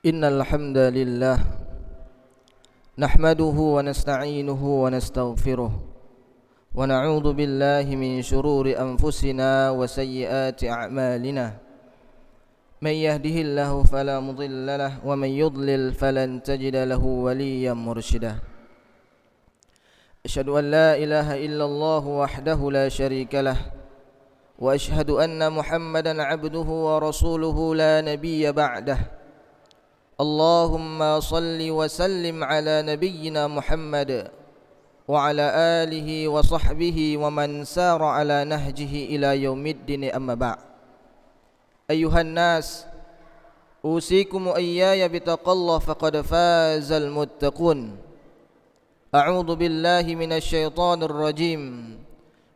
Innal hamdalillah nahmaduhu wa nasta'inuhu wa nastaghfiruh wa na'udzu billahi min shururi anfusina wa sayyiati a'malina may yahdihillahu fala mudilla lahu wa may yudlil falan tajida lahu waliyyan mursyida. Asyhadu an la ilaha illallah wahdahu la syarika lah wa asyhadu anna Muhammadan 'abduhu wa rasuluhu la nabiyya ba'dah. Allahumma salli wa sallim ala nabiyyina Muhammad wa ala alihi wa sahbihi wa man sara ala nahjihi ila yaumiddin, amma ba'. Ayuhan nas, usikum wa iyaya bitaqallah faqad fazal muttaqun. A'udzu billahi minasy syaithanir rajim.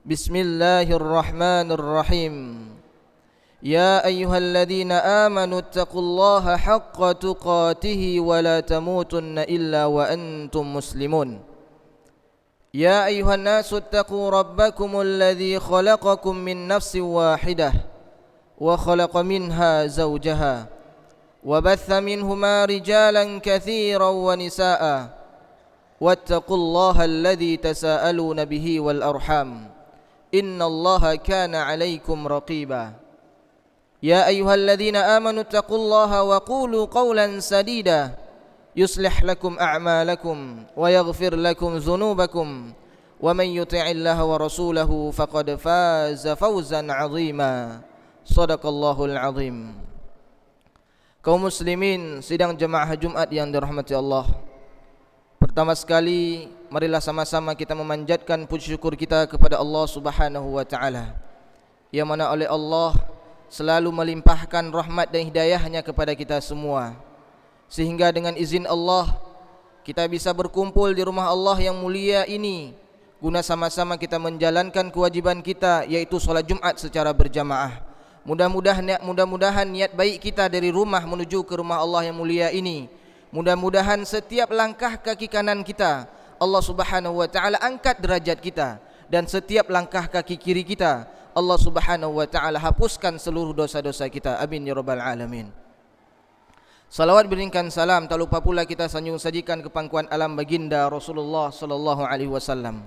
Bismillahirrahmanirrahim. يا أيها الذين آمنوا اتقوا الله حق تقاته ولا تموتن إلا وأنتم مسلمون. يا أيها الناس اتقوا ربكم الذي خلقكم من نفس واحدة وخلق منها زوجها وبث منهما رجالا كثيرا ونساء واتقوا الله الذي تساءلون به والأرحام إن الله كان عليكم رقيبا. يا أيها الذين آمنوا اتقوا الله وقولوا قولا سديدا يصلح لكم أعمالكم ويغفر لكم ذنوبكم ومن يطع الله ورسوله فقد فاز فوزا عظيما. صدق الله العظيم. Kaum muslimin sidang jemaah Jumat yang dirahmati Allah, pertama sekali marilah sama-sama kita memanjatkan puji syukur kita kepada Allah Subhanahu wa taala, yang mana oleh Allah selalu melimpahkan rahmat dan hidayahnya kepada kita semua, sehingga dengan izin Allah kita bisa berkumpul di rumah Allah yang mulia ini guna sama-sama kita menjalankan kewajiban kita, yaitu salat Jumat secara berjamaah. Mudah-mudahan niat baik kita dari rumah menuju ke rumah Allah yang mulia ini, mudah-mudahan setiap langkah kaki kanan kita Allah Subhanahu wa taala angkat derajat kita, dan setiap langkah kaki kiri kita Allah Subhanahu wa taala hapuskan seluruh dosa-dosa kita. Amin ya rabbal alamin. Salawat beringkan salam tak lupa pula kita sanjung sajikan ke pangkuan alam baginda Rasulullah sallallahu alaihi wasallam,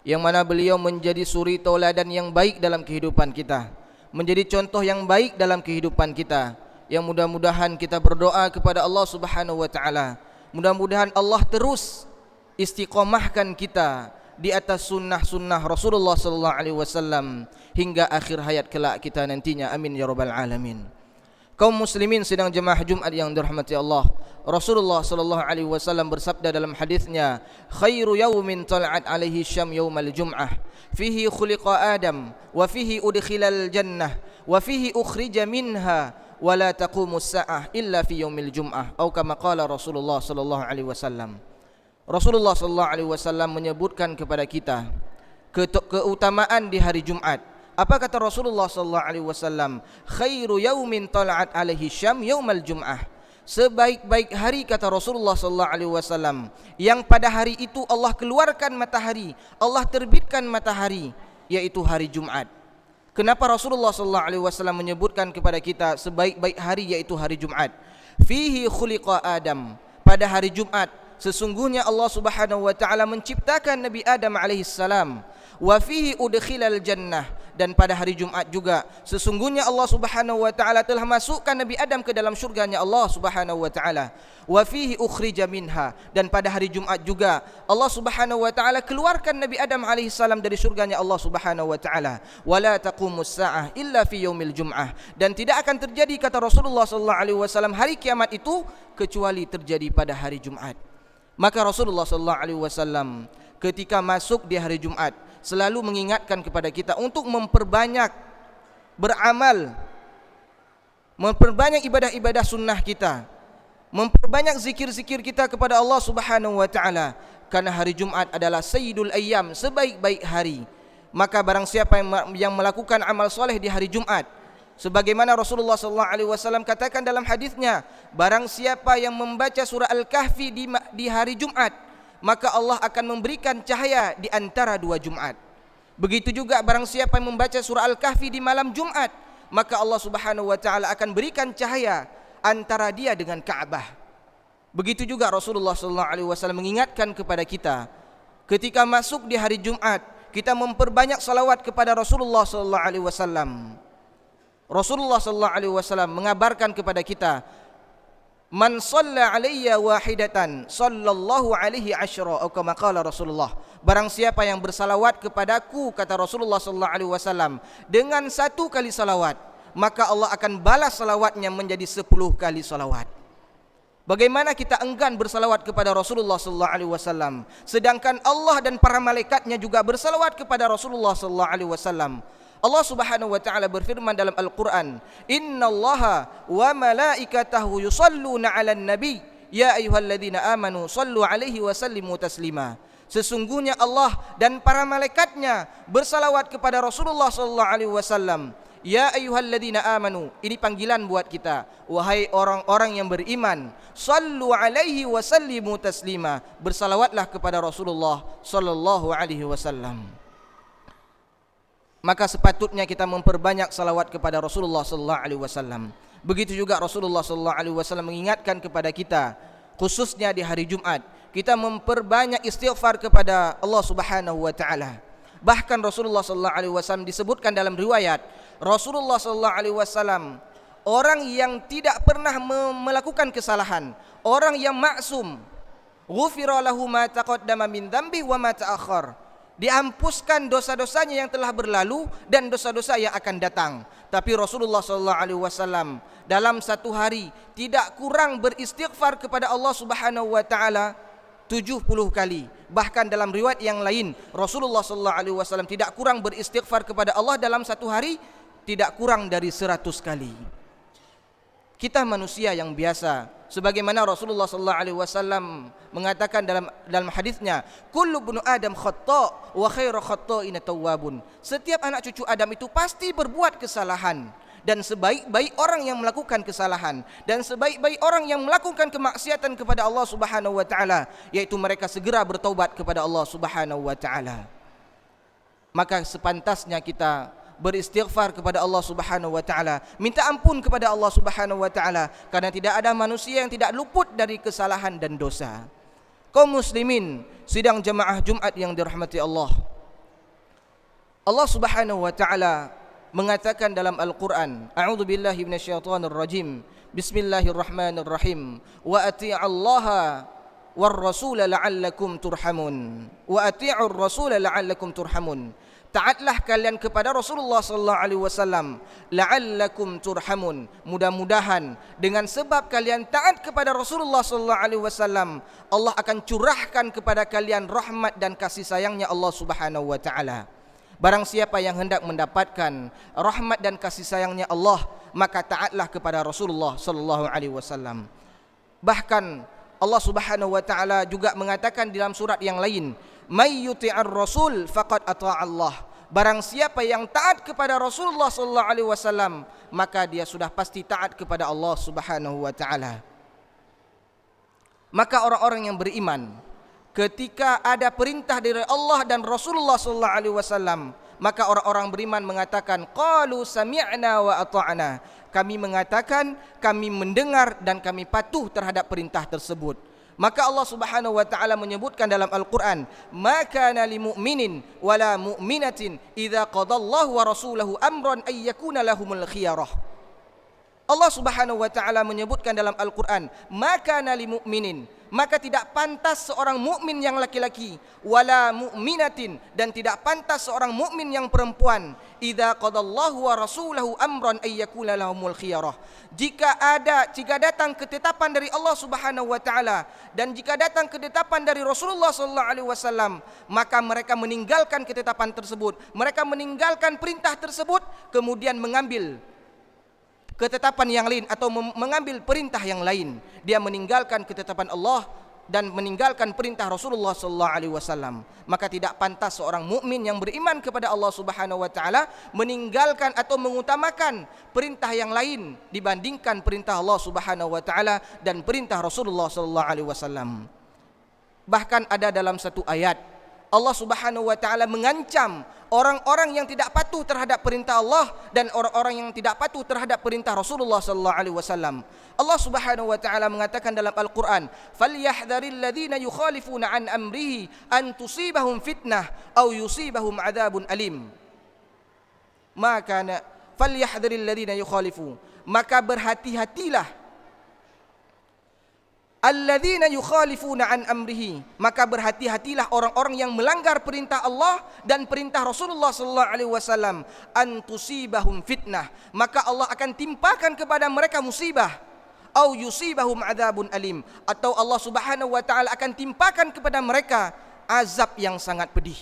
yang mana beliau menjadi suri tauladan yang baik dalam kehidupan kita, menjadi contoh yang baik dalam kehidupan kita, yang mudah-mudahan kita berdoa kepada Allah Subhanahu wa taala, mudah-mudahan Allah terus istiqomahkan kita di atas sunnah-sunnah Rasulullah sallallahu alaihi wasallam hingga akhir hayat kelak kita nantinya. Amin ya rabbal alamin. Kaum muslimin sidang jemaah Jumat yang dirahmati Allah, Rasulullah sallallahu alaihi wasallam bersabda dalam hadisnya, khairu yaumin tal'at alaihi syam yaumal jum'ah, fihi khuliqa Adam wa fihi udkhilal jannah wa fihi ukhrija minha wa la taqumus sa'ah illa fi yaumil jum'ah, atau kama qala Rasulullah sallallahu alaihi wasallam. Rasulullah sallallahu alaihi wasallam menyebutkan kepada kita keutamaan di hari Jumat. Apa kata Rasulullah sallallahu alaihi wasallam? Khairu yaumin tala'at alaihi syam yaumal jum'ah. Sebaik-baik hari, kata Rasulullah sallallahu alaihi wasallam, yang pada hari itu Allah keluarkan matahari, Allah terbitkan matahari, yaitu hari Jumat. Kenapa Rasulullah sallallahu alaihi wasallam menyebutkan kepada kita sebaik-baik hari yaitu hari Jumat? Fihi khuliqa Adam. Pada hari Jumat sesungguhnya Allah Subhanahu wa taala menciptakan Nabi Adam alaihi salam. Wa fihi udkhilal jannah, dan pada hari Jumat juga sesungguhnya Allah Subhanahu wa taala telah masukkan Nabi Adam ke dalam syurganya Allah Subhanahu wa taala. Wa fihi ukhrija minha, dan pada hari Jumat juga Allah Subhanahu wa taala keluarkan Nabi Adam alaihi salam dari syurganya Allah Subhanahu wa taala. Wala taqumus saah illa fi yaumil jum'ah, dan tidak akan terjadi, kata Rasulullah sallallahu alaihi wasallam, hari kiamat itu kecuali terjadi pada hari Jumat. Maka Rasulullah sallallahu alaihi wasallam ketika masuk di hari Jumat selalu mengingatkan kepada kita untuk memperbanyak beramal, memperbanyak ibadah-ibadah sunnah kita, memperbanyak zikir-zikir kita kepada Allah Subhanahu wa taala, karena hari Jumat adalah sayyidul ayyam, sebaik-baik hari. Maka barang siapa yang melakukan amal soleh di hari Jumat, sebagaimana Rasulullah sallallahu alaihi wasallam katakan dalam hadisnya, barang siapa yang membaca surah Al-Kahfi di hari Jumat, maka Allah akan memberikan cahaya di antara dua Jumat. Begitu juga barang siapa yang membaca surah Al-Kahfi di malam Jumat, maka Allah Subhanahu wa taala akan berikan cahaya, antara dia dengan Ka'bah. Begitu juga Rasulullah sallallahu alaihi wasallam mengingatkan kepada kita ketika masuk di hari Jumat, kita memperbanyak salawat kepada Rasulullah sallallahu alaihi wasallam. Rasulullah sallallahu alaihi wasallam mengabarkan kepada kita, "Man shalla alayya wahidatan sallallahu alaihi asyra," atau kama qala Rasulullah. Barang siapa yang bersalawat kepadaku, kata Rasulullah sallallahu alaihi wasallam, dengan satu kali salawat, maka Allah akan balas salawatnya menjadi 10 kali salawat. Bagaimana kita enggan bersalawat kepada Rasulullah sallallahu alaihi wasallam, sedangkan Allah dan para malaikatnya juga bersalawat kepada Rasulullah sallallahu alaihi wasallam. Allah Subhanahu wa taala berfirman dalam Al-Qur'an, "Innallaha wa malaikatahu yusalluna 'alan nabi, ya ayyuhalladzina amanu shallu 'alaihi wa sallimu taslima." Sesungguhnya Allah dan para malaikatnya bersalawat kepada Rasulullah sallallahu alaihi wasallam. Ya ayyuhalladzina amanu, ini panggilan buat kita, wahai orang-orang yang beriman, sallu 'alaihi wa sallimu taslima, bersalawatlah kepada Rasulullah sallallahu alaihi wasallam. Maka sepatutnya kita memperbanyak salawat kepada Rasulullah sallallahu alaihi wasallam. Begitu juga Rasulullah sallallahu alaihi wasallam mengingatkan kepada kita, khususnya di hari Jumat, kita memperbanyak istighfar kepada Allah Subhanahu wa taala. Bahkan Rasulullah sallallahu alaihi wasallam disebutkan dalam riwayat, Rasulullah sallallahu alaihi wasallam orang yang tidak pernah melakukan kesalahan, orang yang maksum, ghufira lahu ma taqaddama min dzambi wa ma ta'akhkhar, dihampuskan dosa-dosanya yang telah berlalu dan dosa-dosa yang akan datang. Tapi Rasulullah sallallahu alaihi wasallam dalam satu hari tidak kurang beristighfar kepada Allah Subhanahu wa taala 70 kali. Bahkan dalam riwayat yang lain, Rasulullah sallallahu alaihi wasallam tidak kurang beristighfar kepada Allah dalam satu hari tidak kurang dari 100 kali. Kita manusia yang biasa, sebagaimana Rasulullah sallallahu alaihi wasallam mengatakan dalam hadisnya, kullu ibnu adam khata' wa khairu khata'in tawwabun. Setiap anak cucu Adam itu pasti berbuat kesalahan, dan sebaik-baik orang yang melakukan kesalahan dan sebaik-baik orang yang melakukan kemaksiatan kepada Allah Subhanahu wa taala, yaitu mereka segera bertaubat kepada Allah Subhanahu wa taala. Maka sepantasnya kita beristighfar kepada Allah Subhanahu wa taala, minta ampun kepada Allah Subhanahu wa taala, karena tidak ada manusia yang tidak luput dari kesalahan dan dosa. Kaum muslimin sidang jamaah Jumat yang dirahmati Allah, Allah Subhanahu wa taala mengatakan dalam Al-Qur'an, a'udzu billahi minasyaitonir rajim, bismillahirrahmanirrahim, wa ati'allaha war rasul la'allakum turhamun, wa ati'ur rasul la'allakum turhamun. Taatlah kalian kepada Rasulullah sallallahu alaihi wasallam, la'allakum turhamun, mudah-mudahan dengan sebab kalian taat kepada Rasulullah sallallahu alaihi wasallam, Allah akan curahkan kepada kalian rahmat dan kasih sayangnya Allah Subhanahu wa taala. Barang siapa yang hendak mendapatkan rahmat dan kasih sayangnya Allah, maka taatlah kepada Rasulullah sallallahu alaihi wasallam. Bahkan Allah Subhanahu wa taala juga mengatakan dalam surat yang lain, may yuti'ir rasul faqad ata'a Allah. Barang siapa yang taat kepada Rasulullah sallallahu alaihi wasallam, maka dia sudah pasti taat kepada Allah Subhanahu wa taala. Maka orang-orang yang beriman, ketika ada perintah dari Allah dan Rasulullah sallallahu alaihi wasallam, maka orang-orang beriman mengatakan, qalu sami'na wa ata'na. Kami mengatakan, kami mendengar dan kami patuh terhadap perintah tersebut. Maka Allah Subhanahu wa taala menyebutkan dalam Al-Qur'an, ma kana lil mu'minin wala mu'minatin idza qadallahu wa rasuluhu amran ay yakuna lahumul khiyarah. Allah Subhanahu wa taala menyebutkan dalam Al-Qur'an, ma kana lil mu'minin, maka tidak pantas seorang mukmin yang laki-laki, wala mu'minatin, dan tidak pantas seorang mukmin yang perempuan, idza qadallahu wa rasuluhu amran ay yakuna lahumul khiyarah. Jika datang ketetapan dari Allah Subhanahu wa taala dan jika datang ketetapan dari Rasulullah sallallahu alaihi wasallam, maka mereka meninggalkan ketetapan tersebut, mereka meninggalkan perintah tersebut, kemudian mengambil ketetapan yang lain atau mengambil perintah yang lain. Dia meninggalkan ketetapan Allah dan meninggalkan perintah Rasulullah sallallahu alaihi wasallam. Maka tidak pantas seorang mukmin yang beriman kepada Allah Subhanahu wa taala meninggalkan atau mengutamakan perintah yang lain dibandingkan perintah Allah Subhanahu wa taala dan perintah Rasulullah sallallahu alaihi wasallam. Bahkan ada dalam satu ayat Allah Subhanahu wa taala mengancam orang-orang yang tidak patuh terhadap perintah Allah dan orang-orang yang tidak patuh terhadap perintah Rasulullah sallallahu alaihi wasallam. Allah Subhanahu wa taala mengatakan dalam Al-Qur'an, "Falyahdharil ladzina yukhalifuna an amrihi an tusibahum fitnah aw yusibahum adzabun alim." Maka falyahdharil ladzina yukhalifu, maka berhati-hatilah alladzina yukhalifuna an amrihi, maka berhati-hatilah orang-orang yang melanggar perintah Allah dan perintah Rasulullah sallallahu alaihi wasallam, an tusibahum fitnah, maka Allah akan timpakan kepada mereka musibah, au yusibahum adzabun alim, atau Allah Subhanahu wa taala akan timpakan kepada mereka azab yang sangat pedih.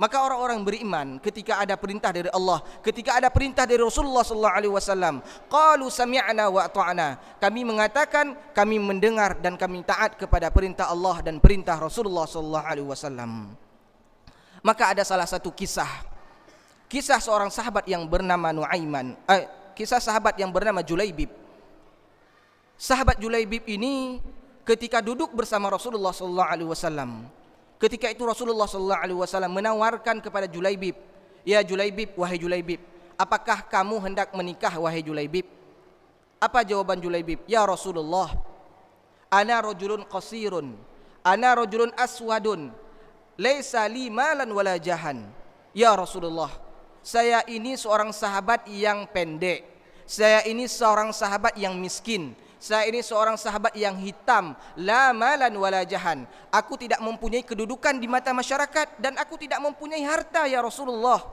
Maka orang-orang beriman ketika ada perintah dari Allah, ketika ada perintah dari Rasulullah sallallahu alaihi wasallam, qalu sami'na wa ata'na, kami mengatakan kami mendengar dan kami taat kepada perintah Allah dan perintah Rasulullah sallallahu alaihi wasallam. Maka ada salah satu kisah seorang sahabat yang bernama kisah sahabat yang bernama Julaibib. Sahabat Julaibib ini ketika duduk bersama Rasulullah sallallahu alaihi wasallam, ketika itu Rasulullah sallallahu alaihi wasallam menawarkan kepada Julaibib, "Ya Julaibib, wahai Julaibib, apakah kamu hendak menikah wahai Julaibib?" Apa jawaban Julaibib? "Ya Rasulullah, ana rajulun qasirun, ana rajulun aswadun, laisa li malan wala jahan." Ya Rasulullah, saya ini seorang sahabat yang pendek, saya ini seorang sahabat yang miskin, saya ini seorang sahabat yang hitam, la malan wala jahan. Aku tidak mempunyai kedudukan di mata masyarakat dan aku tidak mempunyai harta ya Rasulullah.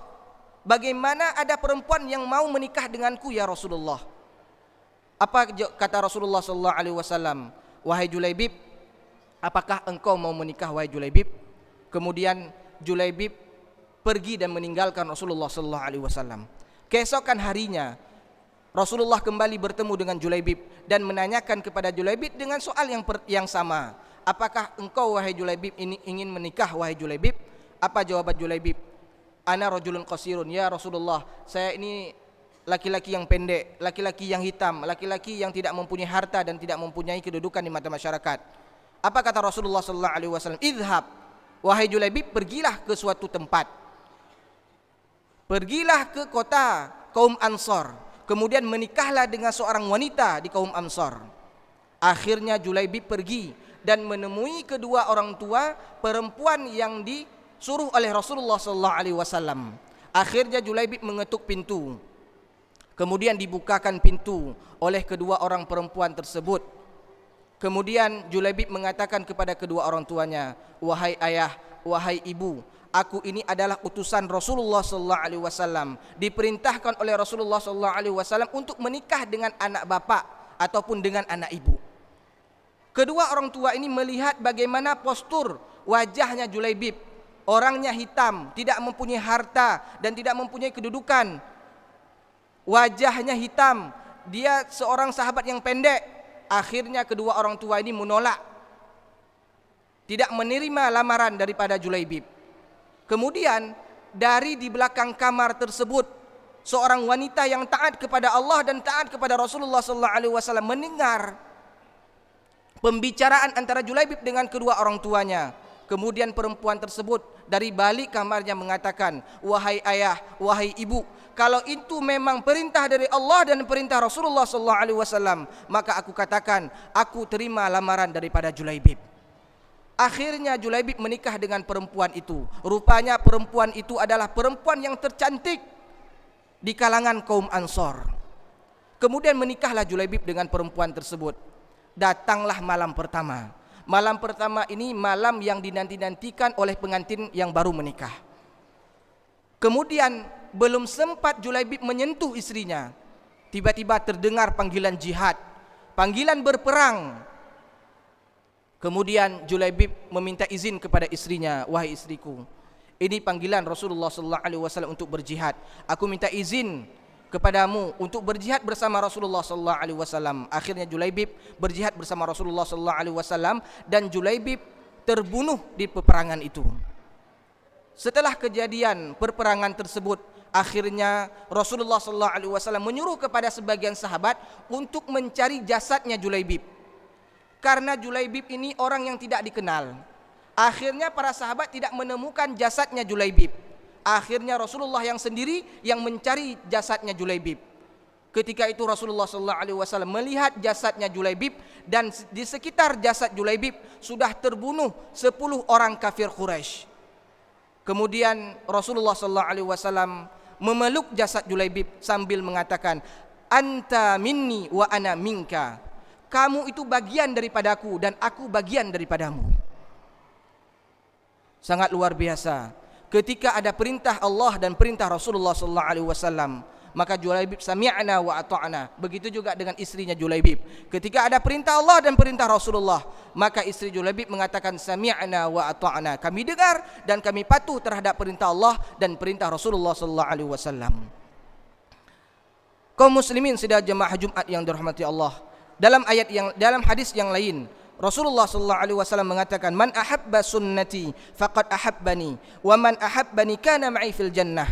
Bagaimana ada perempuan yang mau menikah denganku ya Rasulullah? Apa kata Rasulullah sallallahu alaihi wasallam? "Wahai Julaibib, apakah engkau mau menikah wahai Julaibib?" Kemudian Julaibib pergi dan meninggalkan Rasulullah sallallahu alaihi wasallam. Keesokan harinya Rasulullah kembali bertemu dengan Julaibib dan menanyakan kepada Julaibib dengan soal yang sama. "Apakah engkau wahai Julaibib ini ingin menikah wahai Julaibib?" Apa jawaban Julaibib? "Ana rajulun qasirun, ya Rasulullah, saya ini laki-laki yang pendek, laki-laki yang hitam, laki-laki yang tidak mempunyai harta dan tidak mempunyai kedudukan di mata masyarakat." Apa kata Rasulullah sallallahu alaihi wasallam? "Idhhab, wahai Julaibib, pergilah ke suatu tempat. Pergilah ke kota kaum Ansar. Kemudian menikahlah dengan seorang wanita di kaum Ansar." Akhirnya Julaibib pergi dan menemui kedua orang tua perempuan yang disuruh oleh Rasulullah sallallahu alaihi wasallam. Akhirnya Julaibib mengetuk pintu. Kemudian dibukakan pintu oleh kedua orang perempuan tersebut. Kemudian Julaibib mengatakan kepada kedua orang tuanya, "Wahai ayah, wahai ibu, aku ini adalah utusan Rasulullah sallallahu alaihi wasallam, diperintahkan oleh Rasulullah sallallahu alaihi wasallam untuk menikah dengan anak bapak ataupun dengan anak ibu." Kedua orang tua ini melihat bagaimana postur wajahnya Julaibib, orangnya hitam, tidak mempunyai harta dan tidak mempunyai kedudukan. Wajahnya hitam, dia seorang sahabat yang pendek. Akhirnya kedua orang tua ini menolak, tidak menerima lamaran daripada Julaibib. Kemudian dari di belakang kamar tersebut seorang wanita yang taat kepada Allah dan taat kepada Rasulullah sallallahu alaihi wasallam mendengar pembicaraan antara Julaibib dengan kedua orang tuanya. Kemudian perempuan tersebut dari balik kamarnya mengatakan, "Wahai ayah, wahai ibu, kalau itu memang perintah dari Allah dan perintah Rasulullah sallallahu alaihi wasallam, maka aku katakan aku terima lamaran daripada Julaibib." Akhirnya Julaibib menikah dengan perempuan itu. Rupanya perempuan itu adalah perempuan yang tercantik di kalangan kaum Ansar. Kemudian menikahlah Julaibib dengan perempuan tersebut. Datanglah malam pertama. Malam pertama ini malam yang dinanti-nantikan oleh pengantin yang baru menikah. Kemudian belum sempat Julaibib menyentuh istrinya, tiba-tiba terdengar panggilan jihad, panggilan berperang. Kemudian Julaibib meminta izin kepada istrinya, "Wahai istriku, ini panggilan Rasulullah sallallahu alaihi wasallam untuk berjihad. Aku minta izin kepadamu untuk berjihad bersama Rasulullah sallallahu alaihi wasallam." Akhirnya Julaibib berjihad bersama Rasulullah sallallahu alaihi wasallam dan Julaibib terbunuh di peperangan itu. Setelah kejadian perperangan tersebut, akhirnya Rasulullah sallallahu alaihi wasallam menyuruh kepada sebagian sahabat untuk mencari jasadnya Julaibib. Karena Julaibib ini orang yang tidak dikenal. Akhirnya para sahabat tidak menemukan jasadnya Julaibib. Akhirnya Rasulullah yang sendiri yang mencari jasadnya Julaibib. Ketika itu Rasulullah sallallahu alaihi wasallam melihat jasadnya Julaibib, dan di sekitar jasad Julaibib sudah terbunuh 10 orang kafir Quraisy. Kemudian Rasulullah sallallahu alaihi wasallam memeluk jasad Julaibib sambil mengatakan, "Anta minni wa ana minka." Kamu itu bagian daripadaku dan aku bagian daripadamu. Sangat luar biasa. Ketika ada perintah Allah dan perintah Rasulullah sallallahu alaihi wasallam, maka Julaibib sami'na wa ata'na. Begitu juga dengan istrinya Julaibib. Ketika ada perintah Allah dan perintah Rasulullah, maka istri Julaibib mengatakan sami'na wa ata'na. Kami dengar dan kami patuh terhadap perintah Allah dan perintah Rasulullah sallallahu alaihi wasallam. Kaum muslimin sidang jemaah Jumat yang dirahmati Allah. Dalam hadis yang lain, Rasulullah sallallahu alaihi wasallam mengatakan, "Man ahabba sunnati faqad ahabbani, wa man ahabbani kana ma'i fil jannah."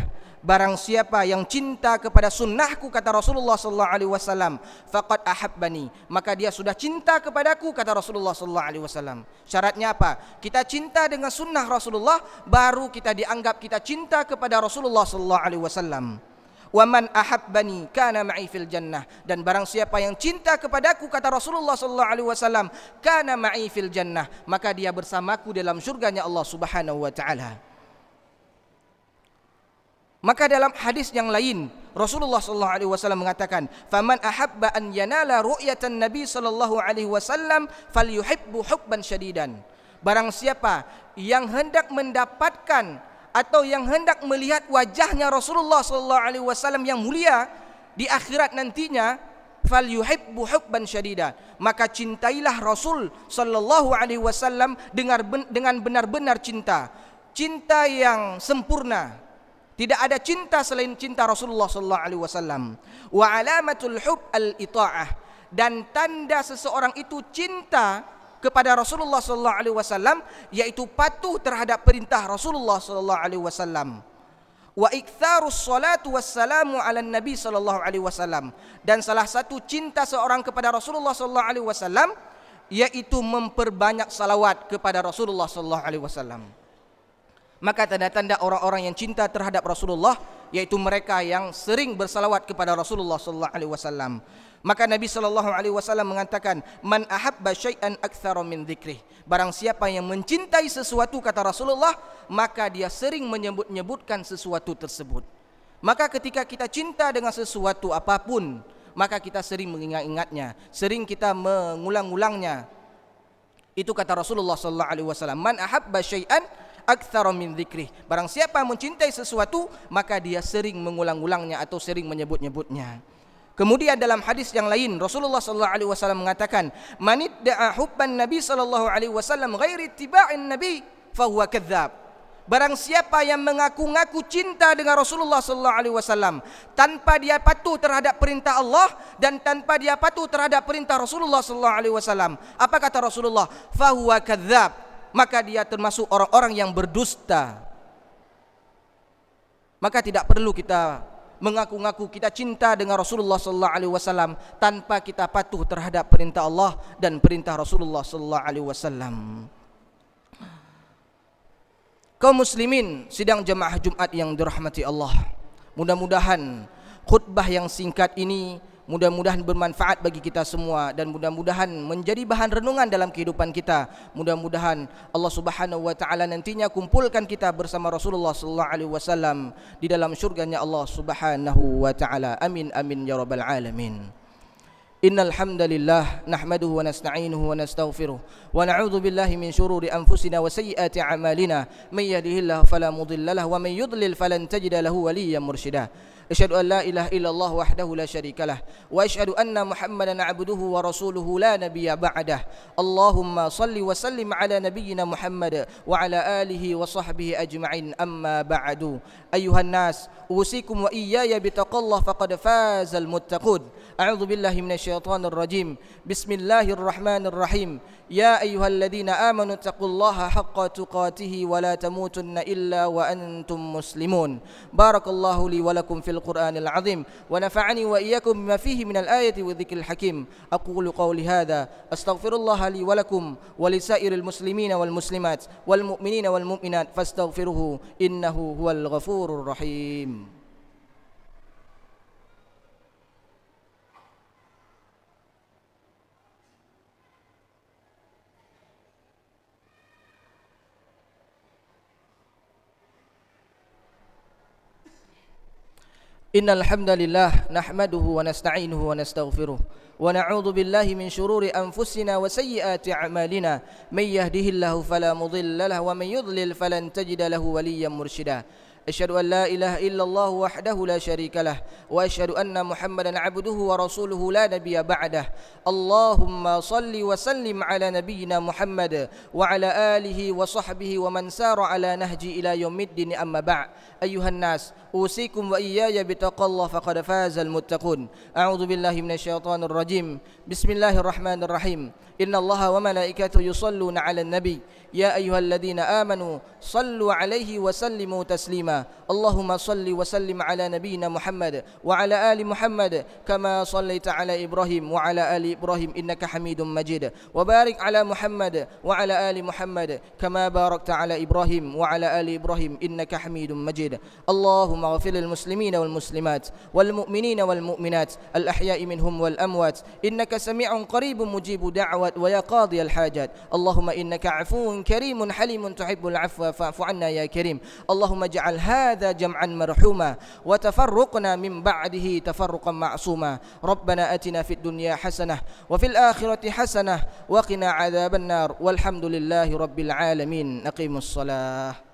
Barang siapa yang cinta kepada sunnahku, kata Rasulullah sallallahu alaihi wasallam, faqad ahabbani, maka dia sudah cinta kepadaku, kata Rasulullah sallallahu alaihi wasallam. Syaratnya apa? Kita cinta dengan sunnah Rasulullah, baru kita dianggap kita cinta kepada Rasulullah sallallahu alaihi wasallam. Wa man ahabbani kana ma'i fil jannah, dan barang siapa yang cinta kepadaku, kata Rasulullah sallallahu alaihi wasallam, kana ma'i fil jannah, maka dia bersamaku dalam surganya Allah Subhanahu wa taala. Maka dalam hadis yang lain Rasulullah sallallahu alaihi wasallam mengatakan, "Faman ahabba an yanala ru'yatan Nabi sallallahu alaihi wasallam falyuhibbu hubban syadidan." Barang siapa yang hendak mendapatkan atau yang hendak melihat wajahnya Rasulullah sallallahu alaihi wasallam yang mulia di akhirat nantinya, falyuhibbu hubban syadidan, maka cintailah Rasul sallallahu alaihi wasallam dengan benar-benar cinta yang sempurna. Tidak ada cinta selain cinta Rasulullah sallallahu alaihi wasallam. Wa alamatul hub al-ita'ah, dan tanda seseorang itu cinta kepada Rasulullah sallallahu alaihi wasallam yaitu patuh terhadap perintah Rasulullah sallallahu alaihi wasallam. Wa iktsarus salatu wassalamu ala nabi sallallahu alaihi wasallam, dan salah satu cinta seorang kepada Rasulullah sallallahu alaihi wasallam yaitu memperbanyak salawat kepada Rasulullah sallallahu alaihi wasallam. Maka tanda-tanda orang-orang yang cinta terhadap Rasulullah yaitu mereka yang sering bersalawat kepada Rasulullah sallallahu alaihi wasallam. Maka Nabi sallallahu alaihi wasallam mengatakan, "Man ahabba syai'an aktsara min dzikrih." Barang siapa yang mencintai sesuatu, kata Rasulullah, maka dia sering menyebut-nyebutkan sesuatu tersebut. Maka ketika kita cinta dengan sesuatu apapun, maka kita sering mengingat-ingatnya, sering kita mengulang-ulangnya. Itu kata Rasulullah sallallahu alaihi wasallam, "Man ahabba syai'an aktsara min dzikrih." Barang siapa mencintai sesuatu, maka dia sering mengulang-ulangnya atau sering menyebut-nyebutnya. Kemudian dalam hadis yang lain Rasulullah sallallahu alaihi wasallam mengatakan, "Man idda'a hubban nabi sallallahu alaihi wasallam ghairi ittiba'in nabi fahuwa kadzdzab." Barang siapa yang mengaku-ngaku cinta dengan Rasulullah sallallahu alaihi wasallam tanpa dia patuh terhadap perintah Allah dan tanpa dia patuh terhadap perintah Rasulullah sallallahu alaihi wasallam, apa kata Rasulullah? Fahuwa kadzdzab, maka dia termasuk orang-orang yang berdusta. Maka tidak perlu kita mengaku-ngaku kita cinta dengan Rasulullah sallallahu alaihi wasallam tanpa kita patuh terhadap perintah Allah dan perintah Rasulullah sallallahu alaihi wasallam. Kaum muslimin sidang jemaah Jumat yang dirahmati Allah, mudah-mudahan khutbah yang singkat ini mudah-mudahan bermanfaat bagi kita semua dan mudah-mudahan menjadi bahan renungan dalam kehidupan kita. Mudah-mudahan Allah Subhanahu wa taala nantinya kumpulkan kita bersama Rasulullah sallallahu alaihi wasallam di dalam syurganya Allah Subhanahu wa taala. Amin amin ya rabbal alamin. Innal hamdalillah nahmaduhu wa nasta'inuhu wa nastaghfiruh wa na'udzu billahi min shururi anfusina wa sayyiati a'malina may yahdihillahu fala mudilla lahu wa may yudlil falan tajida lahu waliyyan mursyida. Asyhadu an la ilaha illallah wahdahu la syarikalah wa asyhadu anna Muhammadan 'abduhu wa rasuluhu la nabiyya ba'dah. Allahumma shalli wa sallim ala nabiyyina Muhammad wa ala alihi wa sahbihi ajma'in, amma ba'du. Ayuhan nas, usikum wa iyaya bitaqallah faqad fazal muttaqun. A'udzu billahi minasyaitonir rajim. Bismillahirrahmanirrahim. Ya ayyuhalladzina amanu taqullaha haqqa tuqatih wa la tamutunna illa wa antum muslimun. Barakallahu li wa lakum fil بالقرآن العظيم ونفعني وإياكم بما فيه من الآية والذكر الحكيم. أقول قولي هذا أستغفر الله لي ولكم ولسائر المسلمين والمسلمات والمؤمنين والمؤمنات فاستغفروه إنه هو الغفور الرحيم. إن الحمد لله نحمده ونستعينه ونستغفره ونعوذ بالله من شرور أنفسنا وسيئات أعمالنا من يهده الله فلا مضل له ومن يضلل فلن تجد له وليا مرشدا. أشهد أن لا إله إلا الله وحده لا شريك له وأشهد أن محمدا عبده ورسوله لا نبي بعده. اللهم صل وسلم على نبينا محمد وعلى آله وصحبه ومن سار على نهج إلى يوم الدين. أما بعد أيها الناس أوصيكم وإياي بتقوى الله فقد فاز المتقون. أعوذ بالله من الشيطان الرجيم. بسم الله الرحمن الرحيم. إن الله وملائكته يصلون على النبي يا أيها الذين آمنوا صلوا عليه وسلموا تسليما. اللهم صل وسلم على نبينا محمد وعلى آل محمد كما صليت على إبراهيم وعلى آل إبراهيم إنك حميد مجيد وبارك على محمد وعلى آل محمد كما باركت على إبراهيم وعلى آل إبراهيم إنك حميد مجيد. اللهم اغفر للمسلمين والمسلمات والمؤمنين والمؤمنات الأحياء منهم والأموات إنك سميع قريب مجيب دعوة ويا قاضي الحاجات. اللهم إنك عفو كريم حليم تحب العفو فاعف عنا يا كريم. اللهم اجعل هذا جمعا مرحوما وتفرقنا من بعده تفرقا معصوما. ربنا أتنا في الدنيا حسنة وفي الآخرة حسنة وقنا عذاب النار والحمد لله رب العالمين. أقيموا الصلاة.